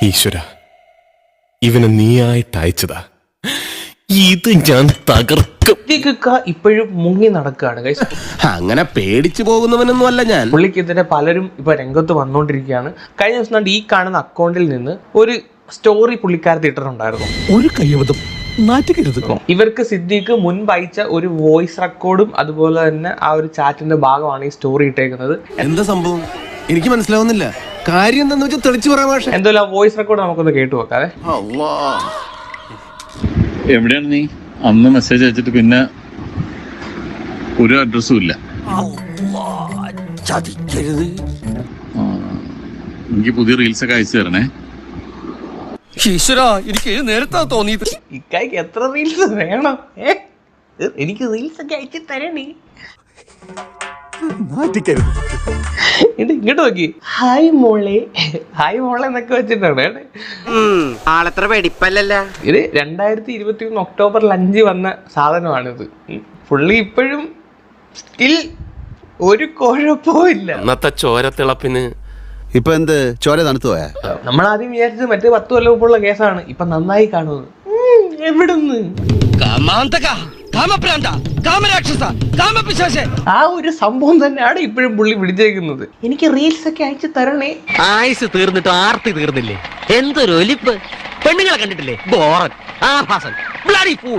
ഈശ്വര, ഇവനെ നീയായിട്ട് അയച്ചതാ. ഇത് ഞാൻ തകർക്കും. ഇപ്പോഴും മുങ്ങി നടക്കുകയാണ് guys. അങ്ങനെ പേടിച്ചു പോകുന്നവനൊന്നും അല്ല ഞാൻ. പുള്ളിക്കെതിരെ പലരും ഇപ്പൊ രംഗത്ത് വന്നുകൊണ്ടിരിക്കുകയാണ്. കഴിഞ്ഞ ദിവസം ഈ കാണുന്ന അക്കൗണ്ടിൽ നിന്ന് ഒരു സ്റ്റോറി പുള്ളിക്കാരത്ത് ഇട്ടിട്ടുണ്ടായിരുന്നു. ഒരു കയ്യബദ്ധം നാറ്റിക്കരുത്. ഇവർക്ക് സിദ്ദീഖ് മുൻപ് അയച്ച ഒരു വോയിസ് റെക്കോർഡും അതുപോലെ തന്നെ ആ ഒരു ചാറ്റിന്റെ ഭാഗമാണ് ഈ സ്റ്റോറി ഇട്ടേക്കുന്നത്. എന്താ സംഭവം എനിക്ക് മനസ്സിലാവുന്നില്ല. കാര്യം എന്താന്ന് വെച്ചാൽ തെളിച്ചു പറയാൻ ഭാഷ. എന്തായാലും ആ വോയിസ് റെക്കോർഡ് നമുക്കൊന്ന് കേട്ടു നോക്കാതെ. എവിടെയാണ് നീ? അന്ന് മെസ്സേജ് അയച്ചിട്ട് പിന്നെ ഒരു അഡ്രസ്സും ഇല്ല. എനിക്ക് പുതിയ റീൽസ് ഒക്കെ അയച്ചു തരണേ. ഈശ്വരാ, എനിക്ക് നേരത്തെ തോന്നിയത്. ഇക്കായ്ക്ക് എത്ര റീൽസ് വേണം? എനിക്ക് റീൽസ് ഒക്കെ അയച്ചു തരണേ. ഇങ്ങോട്ട് നോക്കി, ഹായ് മോളെ, ഹായ് മോളെ എന്നൊക്കെ വെച്ചിട്ടാണ്. ആളത്ര വെടിപ്പല്ലല്ല. ഇത് 2021 ഒക്ടോബർ 5 വന്ന സാധനമാണിത്. പുള്ളി ഇപ്പോഴും സ്റ്റിൽ ഒരു കുഴപ്പവും ഇല്ല. അന്നത്തെ ചോരത്തിളപ്പിന് ഇപ്പൊ എന്ത് ചോര തണുത്തു പോയാ? നമ്മൾ ആദ്യം വിചാരിച്ചത് മറ്റേ 10 കൊല്ലം മുമ്പുള്ള കേസാണ്. ഇപ്പൊ നന്നായി കാണുന്നത്. എവിടുന്ന് ആ ഒരു സംഭവം തന്നെയാണ് ഇപ്പോഴും പുള്ളി പിടിച്ചേക്കുന്നത്. എനിക്ക് റീൽസ് ഒക്കെ അയച്ചു തരണേ. ആയുസ് തീർന്നിട്ട് ആർത്തി തീർന്നില്ലേ? എന്തൊരു ഒലിപ്പ്. പെണ്ണുങ്ങളെ കണ്ടിട്ടില്ലേ? ബോറൻ, ആഭാസൻ, ബ്ലഡി ഫൂൾ.